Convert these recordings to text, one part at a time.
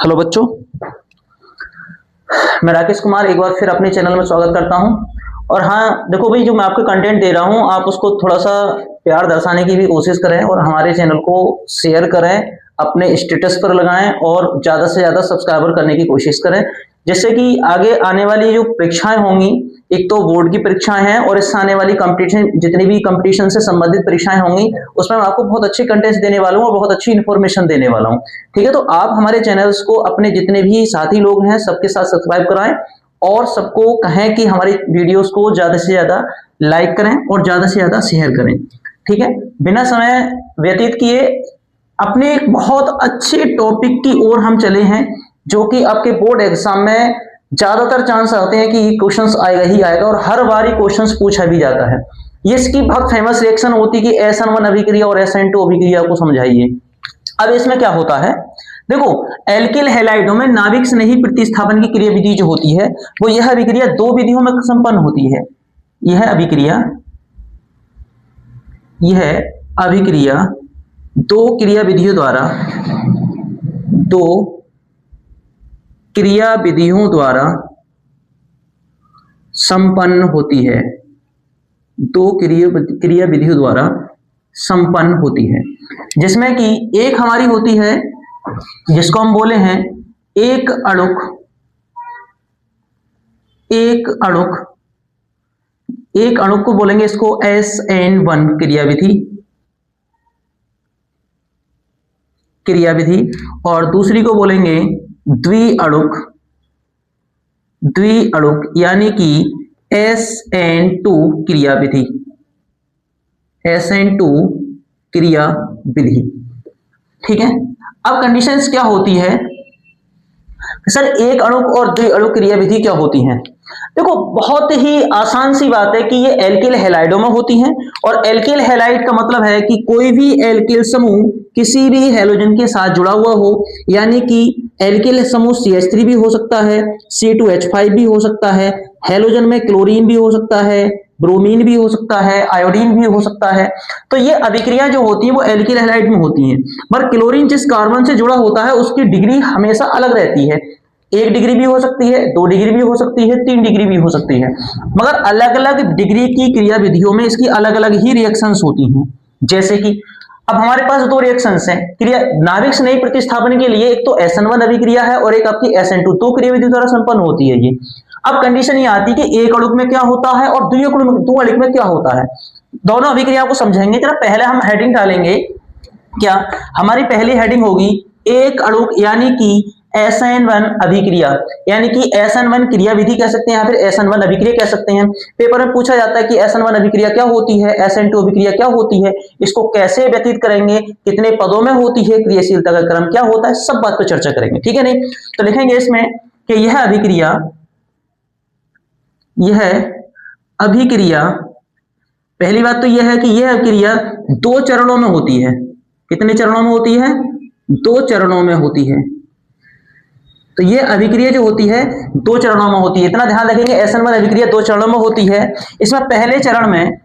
Hello बच्चों, मैं राकेश कुमार एक बार फिर अपने चैनल में स्वागत करता हूं। और हाँ देखो भाई, जो मैं आपको कंटेंट दे रहा हूं आप उसको थोड़ा सा प्यार दर्शाने की भी कोशिश करें और हमारे चैनल को शेयर करें, अपने स्टेटस पर लगाएं और ज़्यादा से ज़्यादा सब्सक्राइबर करने की कोशिश करें, जिससे कि आगे आने वाली जो परीक्षाएं होंगी, एक तो बोर्ड की परीक्षाएं हैं और इससे आने वाली कंपटीशन, जितनी भी कंपटीशन से संबंधित परीक्षाएं होंगी उसमें मैं आपको बहुत अच्छे कंटेंट्स देने वाला हूं और बहुत अच्छी इन्फॉर्मेशन देने वाला हूं। ठीक है, तो आप हमारे चैनल्स को अपने जितने भी साथी लोग हैं सबके साथ सब्सक्राइब कराएं और सबको कहें कि हमारी वीडियोस को ज्यादा से ज्यादा लाइक करें और ज्यादा से ज्यादा शेयर करें। ठीक है, बिना समय व्यतीत किए अपने एक बहुत अच्छे टॉपिक की ओर हम चले हैं, जो कि आपके बोर्ड एग्जाम में ज्यादातर चांस होते हैं कि क्वेश्चंस आएगा ही आएगा और हर बार ही क्वेश्चंस पूछा भी जाता है। ये इसकी बहुत फेमस रिएक्शन होती है कि SN1 अभिक्रिया और SN2 अभिक्रिया को समझाइए। अब इसमें क्या होता है, देखो एल्किल हैलाइडों में नाभिक स्नेही प्रतिस्थापन की क्रिया विधि जो होती है वो यह अभिक्रिया दो विधियों में संपन्न होती है। यह अभिक्रिया दो क्रिया विधियों द्वारा संपन्न होती है। दो क्रिया विधियों द्वारा संपन्न होती है, जिसमें कि एक हमारी होती है जिसको हम बोले हैं एक अणुक को बोलेंगे इसको SN1 क्रिया विधि और दूसरी को बोलेंगे द्विअणुक यानी कि SN2 क्रिया विधि। ठीक है, अब कंडीशंस क्या होती है सर, एक अणुक और द्विअणुक क्रिया विधि क्या होती है? देखो बहुत ही आसान सी बात है कि ये एल्किल हैलाइडों में होती हैं और एल्किल हैलाइड का मतलब है कि कोई भी एल्किल समूह किसी भी हैलोजन के साथ जुड़ा हुआ हो, यानी कि एल्किल समूह CH3 भी हो सकता है, C2H5 भी हो सकता है, हैलोजन में क्लोरीन भी हो सकता है, ब्रोमीन भी हो सकता है, आयोडीन भी हो सकता है। तो ये अभिक्रिया जो होती है वो एल्किल हैलाइड में होती हैं, पर क्लोरीन जिस कार्बन से जुड़ा होता है उसकी डिग्री हमेशा अलग रहती है। 1 डिग्री भी हो सकती है, 2 डिग्री भी हो सकती है, 3 डिग्री भी हो सकती है, मगर अलग अलग डिग्री की क्रिया विधियों में इसकी अलग अलग ही रिएक्शंस होती हैं। जैसे कि अब हमारे पास दो रिएक्शंस हैं क्रिया नाभिक स्नेही प्रतिस्थापन के लिए, एक तो SN1 अभिक्रिया है और एक आपकी SN2, दो क्रिया विधि द्वारा संपन्न होती है ये। अब कंडीशन ये आती है कि एक अणुक में क्या होता है और द्विअणुक में क्या होता है। दोनों अभिक्रिया को समझेंगे। जरा पहले हम हेडिंग डालेंगे, क्या हमारी पहली हेडिंग होगी एक अणुक यानी कि SN1 अभिक्रिया, यानी कि SN1 क्रिया विधि कह सकते हैं या फिर SN1 अभिक्रिया कह सकते हैं। पेपर में पूछा जाता है कि SN1 अभिक्रिया क्या होती है, SN2 अभिक्रिया क्या होती है, इसको कैसे व्यतीत करेंगे, कितने पदों में होती है, क्रियाशीलता का क्रम क्या होता है, सब बात पर चर्चा करेंगे। ठीक है नहीं, तो लिखेंगे इसमें कि यह अभिक्रिया पहली बात तो यह है कि यह अभिक्रिया 2 चरणों में होती है। कितने चरणों में होती है? 2 चरणों में होती है। तो ये अभिक्रिया जो होती है 2 चरणों में होती है, इतना ध्यान रखेंगे। SN1 अभिक्रिया 2 चरणों में होती है। इसमें पहले चरण में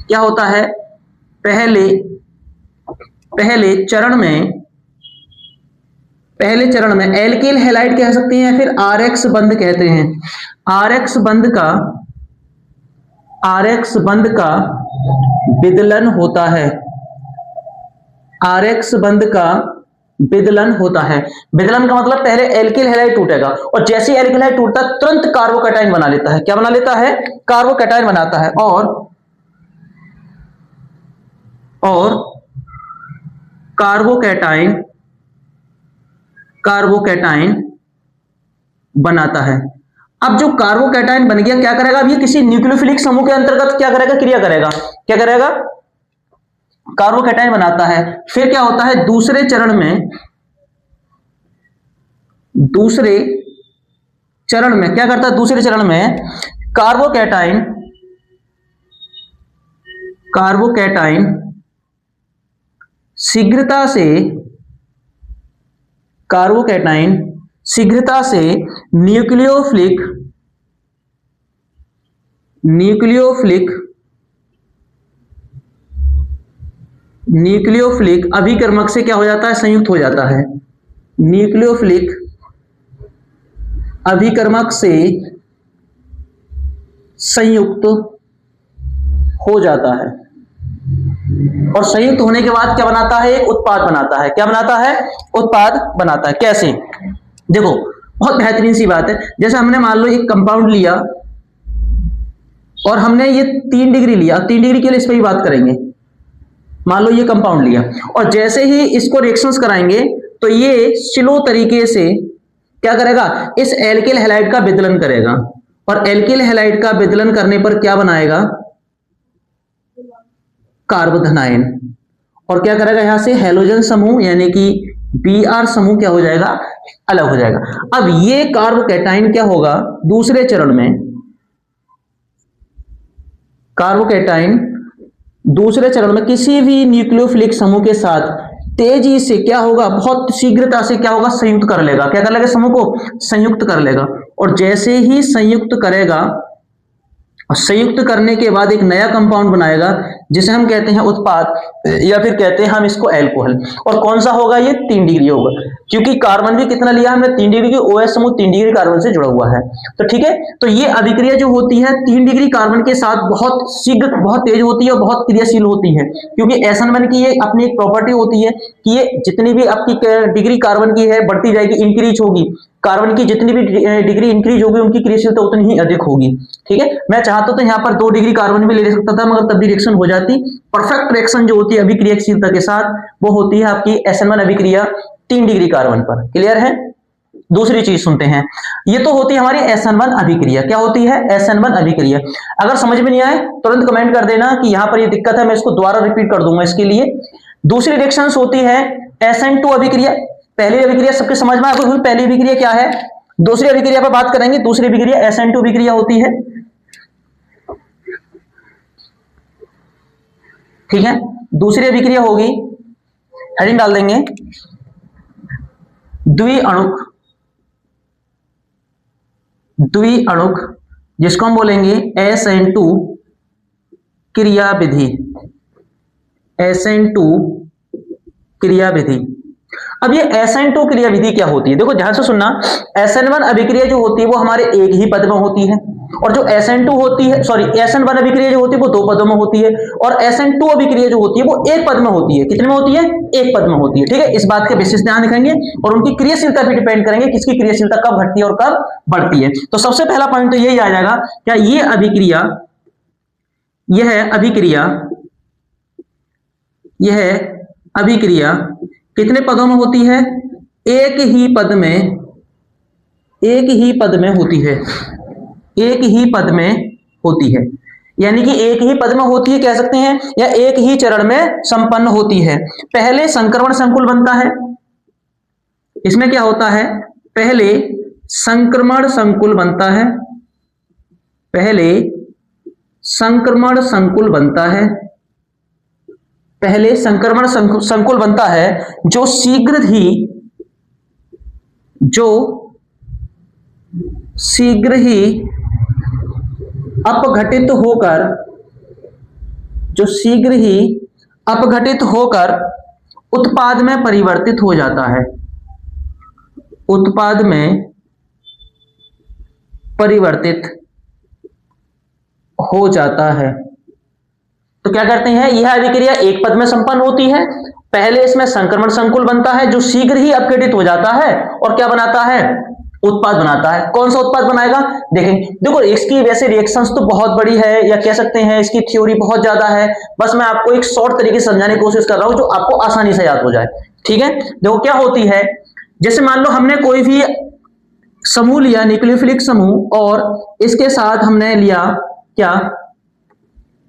क्या होता है, पहले चरण में एल्किल हैलाइड कह सकते हैं या फिर RX बंध कहते हैं। RX बंध का विदलन होता है। RX बंध का विदलन होता है। विदलन का मतलब पहले एल्किल हैलाइड टूटेगा और जैसे ही एल्किल हैलाइड टूटता है तुरंत कार्बोकैटायन बना लेता है। क्या बना लेता है? कार्बोकैटायन बनाता है और कार्बोकैटायन बनाता है। अब जो कार्बोकैटायन बन गया क्या करेगा, अब ये किसी न्यूक्लियोफिलिक समूह के अंतर्गत क्या करेगा, क्रिया करेगा। क्या करेगा? कार्बोकैटायन बनाता है। फिर क्या होता है, दूसरे चरण में क्या करता है, दूसरे चरण में कार्बोकैटायन शीघ्रता से न्यूक्लियोफिलिक अभिकर्मक से क्या हो जाता है, संयुक्त हो जाता है। न्यूक्लियोफिलिक अभिकर्मक से संयुक्त हो जाता है, और संयुक्त होने के बाद क्या बनाता है? एक उत्पाद बनाता है। क्या बनाता है? उत्पाद बनाता है। कैसे? देखो, बहुत बेहतरीन सी बात है। जैसे हमने मान लो एक कंपाउंड लिया और हमने ये 3 डिग्री लिया, 3 डिग्री के लिए इस पर ही बात करेंगे। मान लो ये कंपाउंड लिया और जैसे ही इसको रिएक्शंस कराएंगे तो ये स्लो तरीके से क्या करेगा? इस एल्किल हैलाइड का विदलन करेगा, और एल्किल हैलाइड का विदलन करने पर क्या बनाएगा? कार्बोधन आयन। और क्या करेगा? यहां से हैलोजन समूह यानी कि Br समूह क्या हो जाएगा? अलग हो जाएगा। अब ये कार्बोकैटायन क्या होगा? दूसरे चरण में कार्बोकैटायन दूसरे चरण में किसी भी न्यूक्लियोफिलिक समूह के साथ तेजी से क्या होगा? बहुत शीघ्रता से क्या होगा? संयुक्त कर लेगा। क्या कर लेगा? समूह को संयुक्त कर लेगा, और जैसे ही संयुक्त करेगा, और संयुक्त करने के बाद एक नया कंपाउंड बनाएगा जिसे हम कहते हैं उत्पाद, या फिर कहते हैं हम इसको अल्कोहल। और कौन सा होगा? ये 3 डिग्री होगा, क्योंकि कार्बन भी कितना लिया हमने? 3 डिग्री की। OH समूह 3 डिग्री कार्बन से जुड़ा हुआ है। तो ठीक है, तो ये अभिक्रिया जो होती है 3 डिग्री कार्बन के साथ बहुत शीघ्र, बहुत तेज होती है और बहुत क्रियाशील होती है, क्योंकि SN1 की ये अपनी एक प्रॉपर्टी होती है कि ये जितनी भी आपकी डिग्री कार्बन की है बढ़ती जाएगी, इंक्रीज होगी। कार्बन की जितनी भी डिग्री इंक्रीज होगी उनकी क्रियाशीलता उतनी ही अधिक होगी। ठीक है, मैं चाहता तो यहाँ पर 2 डिग्री कार्बन भी ले सकता था, मगर तब भी रिएक्शन हो जाती। परफेक्ट रिएक्शन जो होती है अभिक्रियाशीलता के साथ वो होती है आपकी SN1 अभिक्रिया 3 डिग्री कार्बन पर। क्लियर है? दूसरी चीज सुनते हैं, ये तो होती है हमारी SN1 अभिक्रिया। क्या होती है? SN1 अभिक्रिया। अगर समझ में नहीं आए तुरंत कमेंट कर देना कि यहां पर ये दिक्कत है, मैं इसको दोबारा रिपीट कर दूंगा इसके लिए। दूसरी रिएक्शन होती है SN2 अभिक्रिया। पहली अभिक्रिया सबके समझ में आ गई। पहली अभिक्रिया क्या है? दूसरी अभिक्रिया पर बात करेंगे। दूसरी अभिक्रिया SN2 अभिक्रिया होती है। ठीक है, दूसरी अभिक्रिया होगी, हेडिंग डाल देंगे, द्विअणुक, जिसको हम बोलेंगे SN2 क्रियाविधि। SN2 क्रियाविधि। अब ये SN2 क्रियाविधि क्या होती है? देखो ध्यान से सुनना, SN1 अभिक्रिया जो होती है वो हमारे एक ही पद में होती है, और जो SN2 होती है, सॉरी SN1 अभिक्रिया जो होती है वो 2 पदों में होती है, और SN2 अभिक्रिया जो होती है वो 1 पद में होती है। कितने में होती है? 1 पद में होती है। ठीक है, इस बात के विशेष ध्यान रखेंगे, और उनकी क्रियाशीलता भी डिपेंड करेंगे, किसकी क्रियाशीलता कब घटती है और कब बढ़ती है। तो सबसे पहला पॉइंट तो यही आ जाएगा, क्या ये अभिक्रिया, यह अभिक्रिया कितने पदों में होती है? एक ही पद में होती है। एक ही पद में होती है, यानी कि एक ही पद में होती है कह सकते हैं, या एक ही चरण में संपन्न होती है। पहले संक्रमण संकुल बनता है। इसमें क्या होता है? पहले संक्रमण संकुल बनता है। पहले संक्रमण संकुल बनता है। पहले संक्रमण संकुल बनता है जो शीघ्र ही अपघटित होकर उत्पाद में परिवर्तित हो जाता है। उत्पाद में परिवर्तित हो जाता है। तो क्या करते हैं? यह अभिक्रिया एक पद में संपन्न होती है। पहले इसमें संक्रमण संकुल बनता है जो शीघ्र ही अपघटित हो जाता है, और क्या बनाता है? उत्पाद बनाता है। कौन सा उत्पाद बनाएगा? देखेंगे। देखो इसकी वैसे रिएक्शंस तो बहुत बड़ी है, या कह सकते हैं इसकी थ्योरी बहुत ज्यादा है, बस मैं आपको एक शॉर्ट तरीके से समझाने की कोशिश कर रहा हूं जो आपको आसानी से याद हो जाए। ठीक है, देखो क्या होती है, जैसे मान लो हमने कोई भी समूह लिया, न्यूक्लियोफिलिक समूह, और इसके साथ हमने लिया क्या?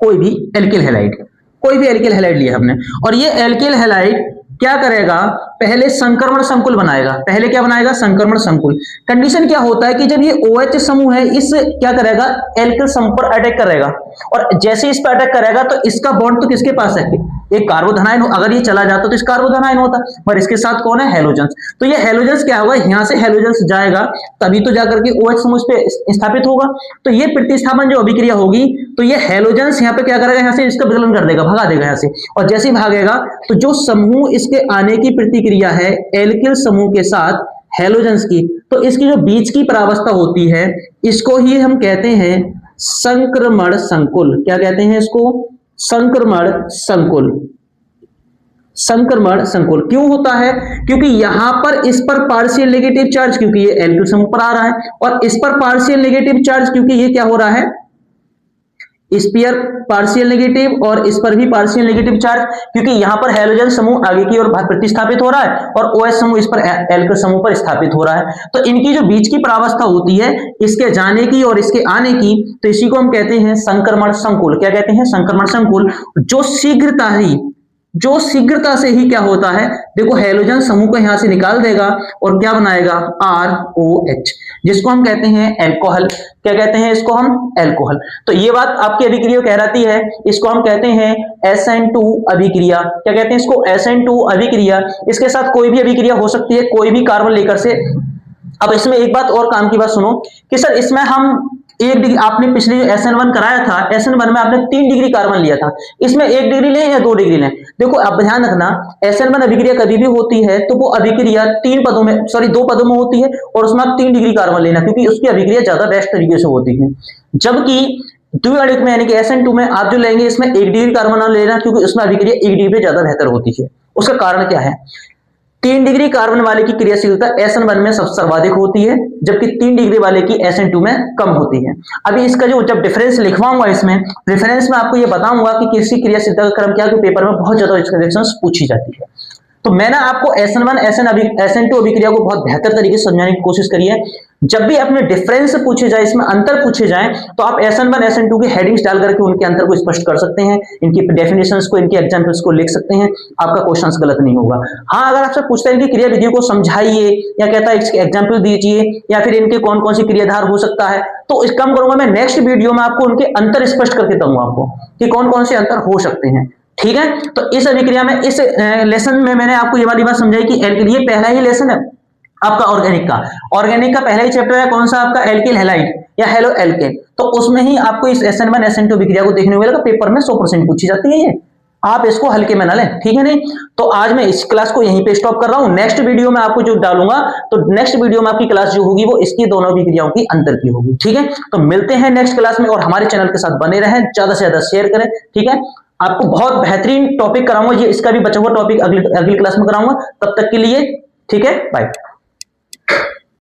कोई भी एल्किल हैलाइड लिया हमने, और ये एल्किल हैलाइड क्या करेगा? पहले संक्रमण संकुल बनाएगा। पहले क्या बनाएगा? संक्रमण संकुल। कंडीशन क्या होता है कि जब ये OH समूह है, इस क्या करेगा? एल्किल समूह पर अटैक करेगा, और जैसे इस पर अटैक करेगा तो इसका बॉन्ड तो किसके पास है? एक कार्बोधनाइन, अगर ये चला जाता तो इस कार्बोधनाइन होता, पर इसके साथ कौन है, हेलोजेंस। तो ये हेलोजेंस क्या होगा, यहां से हेलोजेंस जाएगा तभी तो जाकर के OH समूह पे स्थापित होगा। तो ये प्रतिस्थापन जो अभिक्रिया होगी, तो ये हेलोजेंस यहाँ पे क्या करेगा, यहाँ से इसका विकलन कर देगा, भगा देगा यहाँ से, और जैसे ही भागेगा तो जो समूह इसके आने की प्रतिक्रिया है एल्किल समूह के साथ हेलोजेंस की, तो इसकी जो बीच की परावस्था होती है इसको ही हम कहते हैं संक्रमण संकुल। क्या कहते हैं इसको, संक्रमण संकुल। संक्रमण संकुल क्यों होता है, क्योंकि यहां पर इस पर पार्शियल नेगेटिव चार्ज, क्योंकि ये एल्किल समूह पर आ रहा है, और इस पर पार्शियल नेगेटिव चार्ज क्योंकि ये क्या हो रहा है, इस पर पार्शियल नेगेटिव और इस पर भी पार्शियल नेगेटिव चार्ज, क्योंकि यहां पर हेलोजन समूह आगे की ओर प्रतिस्थापित हो रहा है और OH समूह इस पर एल्किल समूह पर स्थापित हो रहा है। तो इनकी जो बीच की परावस्था होती है इसके जाने की और इसके आने की, तो इसी को हम कहते हैं संक्रमण संकुल। क्या कहते हैं, संक्रमण संकुल। जो शीघ्रता से ही क्या होता है, देखो हेलोजन समूह को यहां से निकाल देगा और क्या बनाएगा, ROH, जिसको हम कहते हैं एल्कोहल। क्या कहते हैं इसको हम, एल्कोहल। तो ये बात आपकी अभिक्रिया कहलाती है, इसको हम कहते हैं SN2 अभिक्रिया। क्या कहते हैं इसको, SN2 अभिक्रिया। इसके साथ कोई भी अभिक्रिया हो सकती है, कोई भी कार्बन लेकर से। अब इसमें एक बात और काम की बात सुनो कि सर इसमें हम 1 डिग्री, आपने पिछले जो SN1 कराया था, SN1 में आपने 3 डिग्री कार्बन लिया था, इसमें 1 डिग्री लें या 2 डिग्री लें। देखो अब ध्यान रखना, SN1 अभिक्रिया कभी भी होती है तो वो अभिक्रिया 2 पदों में होती है, और उसमें आप 3 डिग्री कार्बन लेना, क्योंकि उसकी अभिक्रिया ज्यादा बेस्ट तरीके से होती है। जबकि द्विआण्विक में यानी कि SN2 में आप जो लेंगे इसमें 1 डिग्री कार्बन लेना, क्योंकि उसमें अभिक्रिया 1 डिग्री ज्यादा बेहतर होती है। उसका कारण क्या है, 3 डिग्री कार्बन वाले की क्रियाशीलता SN1 में सबसे सर्वाधिक होती है, जबकि 3 डिग्री वाले की SN2 में कम होती है। अभी इसका जो जब डिफरेंस लिखवाऊंगा इसमें रेफरेंस में आपको ये बताऊंगा कि किसी क्रियाशीलता का क्रम क्या, पेपर में बहुत ज्यादा रिएक्शंस पूछी जाती है। तो मैंने आपको SN1 SN2 अभिक्रिया को बहुत बेहतर तरीके से समझाने की कोशिश करी है। जब भी अपने डिफरेंस पूछे जाए, इसमें अंतर पूछे जाए, तो आप SN1 SN2 की हेडिंग्स डाल करके उनके अंतर को स्पष्ट कर सकते हैं, इनकी डेफिनेशंस को, इनके एग्जांपल्स को लिख सकते हैं, आपका क्वेश्चन गलत नहीं होगा। हाँ, अगर आपसे पूछते हैं कि क्रिया विधि को समझाइए या कहता है इसके एग्जाम्पल दीजिए या फिर इनके कौन कौन सी क्रियाधार हो सकता है, तो इस काम करूंगा मैं नेक्स्ट वीडियो में आपको उनके अंतर स्पष्ट करके दूंगा आपको कि कौन कौन से अंतर हो सकते हैं। ठीक है, तो इस अभिक्रिया में, इस लेसन में मैंने आपको ये वाली बात समझाई कि एल्किल, ये पहला ही लेसन है आपका ऑर्गेनिक का पहला ही चैप्टर है कौन सा आपका, एल्किल हैलाइड या हेलो एल्केन। तो उसमें ही आपको इस SN1 SN2 अभिक्रिया को देखने को मिलेगा, पेपर में 100% पूछी जाती है ये, आप इसको हल्के में ना लें, ठीक है नहीं। तो आज मैं इस क्लास को यहीं पे स्टॉप कर रहा हूं, नेक्स्ट वीडियो में आपको जो डालूंगा, तो नेक्स्ट वीडियो में आपकी क्लास जो होगी वो इसकी दोनों अभिक्रियाओं की अंतर की होगी। ठीक है, तो मिलते हैं नेक्स्ट क्लास में, और हमारे चैनल के साथ बने रहें, ज्यादा से ज्यादा शेयर करें। ठीक है, आपको बहुत बेहतरीन टॉपिक कराऊंगा, ये इसका भी बचा हुआ टॉपिक अगली क्लास में कराऊंगा। तब तक के लिए ठीक है, बाय।